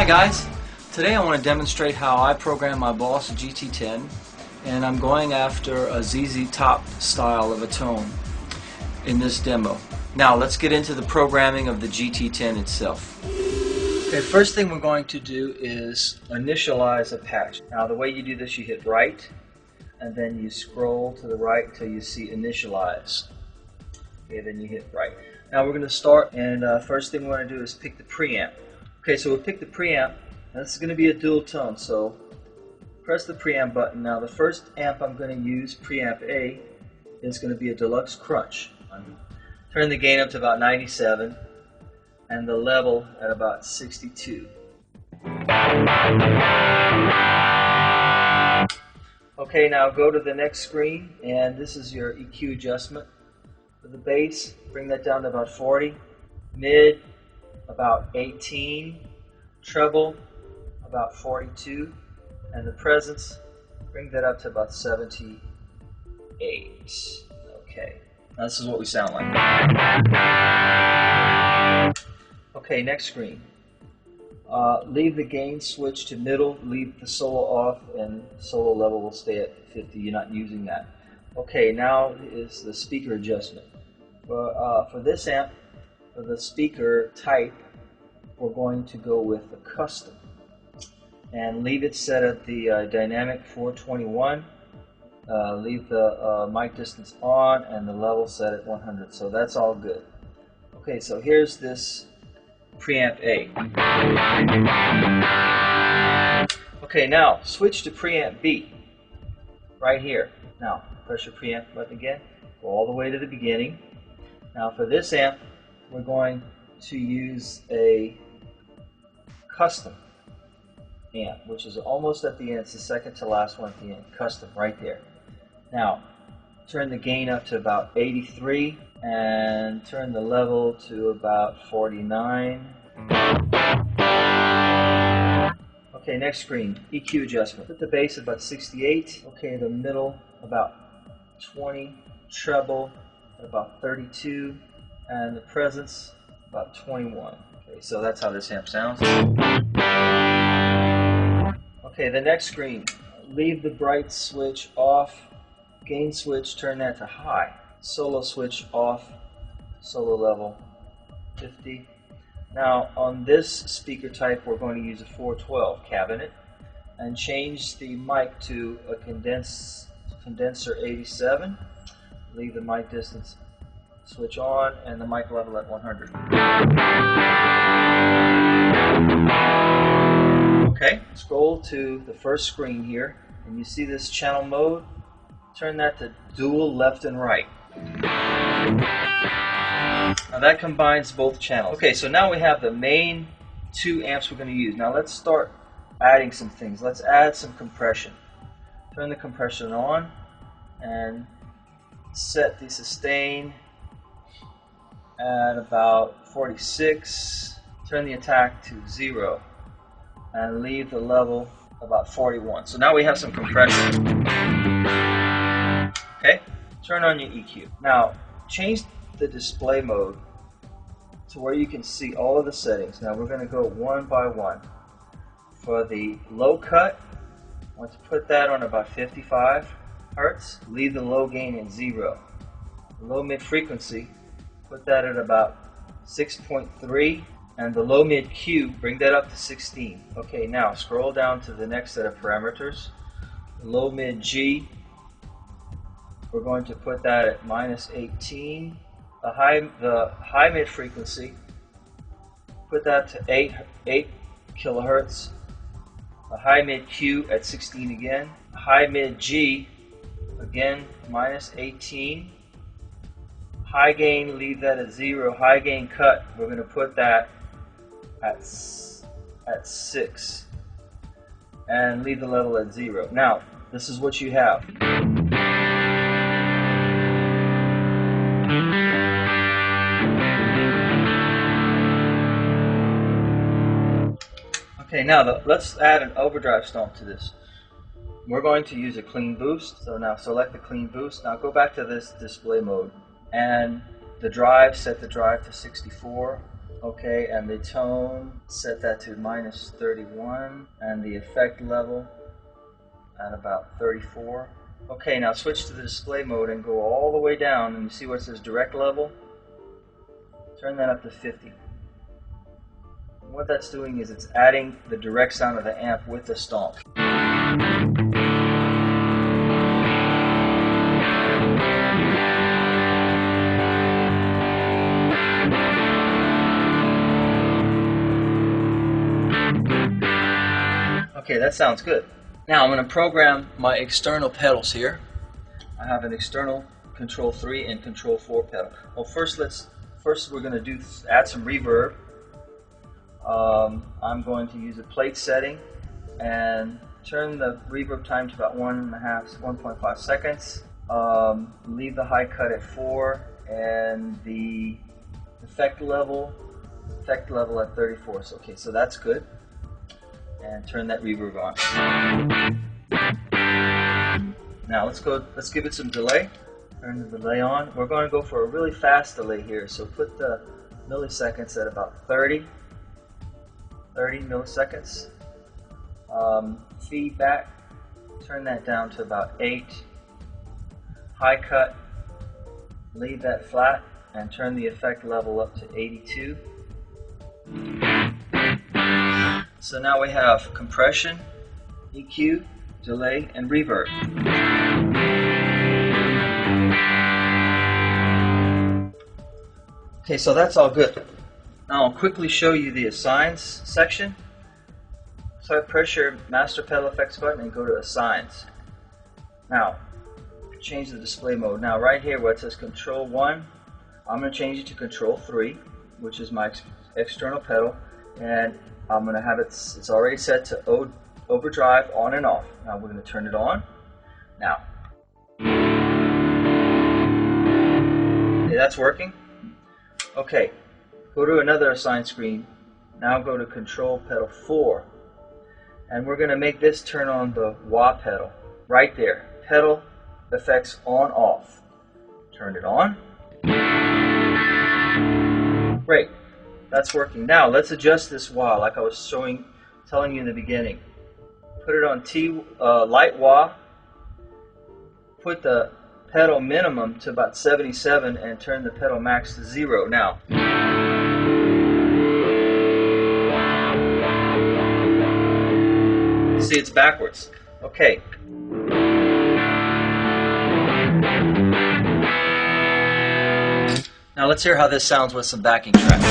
Hi guys, today I want to demonstrate how I program my Boss GT10, and I'm going after a ZZ Top style of a tone in this demo. Now let's get into the programming of the GT10 itself. Okay, first thing we're going to do is initialize a patch. Now the way you do this, you hit right and then you scroll to the right till you see initialize. Okay, then you hit right. Now we're going to start, and first thing we want to do is pick the preamp. Okay, so we'll pick the preamp. This is going to be a dual tone, so press the preamp button. Now the first amp I'm going to use, preamp A, is going to be a Deluxe Crunch. Turn the gain up to about 97 and the level at about 62. Okay, now go to the next screen, and this is your EQ adjustment. For the bass, bring that down to about 40. Mid, about 18. Treble, about 42. And the presence, bring that up to about 78. Okay, now this is what we sound like. Okay, next screen. Leave the gain switch to middle, leave the solo off, and solo level will stay at 50. You're not using that. Okay, now is the speaker adjustment. For this amp, for the speaker type, we're going to go with the custom and leave it set at the dynamic 421. Leave the mic distance on and the level set at 100. So that's all good. Okay, so here's this preamp A. Okay, now switch to preamp B right here. Now press your preamp button again, go all the way to the beginning. Now for this amp, we're going to use a custom amp, which is almost at the end. It's the second to last one at the end. Custom right there. Now turn the gain up to about 83 and turn the level to about 49. Okay, next screen, EQ adjustment. Put the bass at about 68. Okay, the middle about 20. Treble at about 32. And the presence about 21. Okay, so that's how this amp sounds. Okay, the next screen, leave the bright switch off. Gain switch, turn that to high. Solo switch off, solo level 50. Now on this speaker type, we're going to use a 412 cabinet and change the mic to a condenser 87. Leave the mic distance switch on and the mic level at 100. Okay, scroll to the first screen here and you see this channel mode. Turn that to dual left and right. Now that combines both channels. Okay, so now we have the main two amps we're going to use. Now let's start adding some things. Let's add some compression. Turn the compression on and set the sustain at about 46. Turn the attack to 0 and leave the level about 41. So now we have some compression. Okay, turn on your EQ. Now change the display mode to where you can see all of the settings. Now we're going to go one by one. For the low cut, I want to put that on about 55 Hertz. Leave the low gain at 0. The low mid frequency, put that at about 6.3. And the low mid Q, bring that up to 16. Okay, now scroll down to the next set of parameters. The low mid G, we're going to put that at -18. The high mid frequency, put that to 8 kilohertz. The high mid Q at 16 again. High mid G, again -18. High gain, leave that at 0. High gain cut, we're going to put that at 6 and leave the level at 0. Now this is what you have. Okay, now let's add an overdrive stomp to this. We're going to use a clean boost. So now select the clean boost. Now go back to this display mode and the drive, set the drive to 64. Okay, and the tone, set that to -31, and the effect level at about 34. Okay, now switch to the display mode and go all the way down, and you see where it says direct level? Turn that up to 50. And what that's doing is it's adding the direct sound of the amp with the stomp. Okay, that sounds good. Now I'm going to program my external pedals here. I have an external Control 3 and Control 4 pedal. Well, first we're going to add some reverb. I'm going to use a plate setting and turn the reverb time to about 1.5 seconds. Leave the high cut at 4 and the effect level at 34. So, okay, so that's good. And turn that reverb on. Now let's give it some delay. Turn the delay on. We're going to go for a really fast delay here, so put the milliseconds at about 30 milliseconds. Feedback, turn that down to about 8. High cut, leave that flat and turn the effect level up to 82. So now we have compression, EQ, delay, and reverb. Okay, so that's all good. Now I'll quickly show you the Assigns section. So I press your Master Pedal Effects button and go to Assigns. Now, change the display mode. Now right here where it says Control 1, I'm going to change it to Control 3, which is my external pedal, and I'm going to have it's already set to overdrive on and off. Now we're going to turn it on. Now, okay, that's working. Okay, go to another assign screen. Now go to Control Pedal 4. And we're going to make this turn on the wah pedal. Right there. Pedal effects on off. Turn it on. Great. That's working. Now let's adjust this wah like I was telling you in the beginning. Put it on light wah. Put the pedal minimum to about 77 and turn the pedal max to 0. Now, see, it's backwards. Okay. Now let's hear how this sounds with some backing tracks.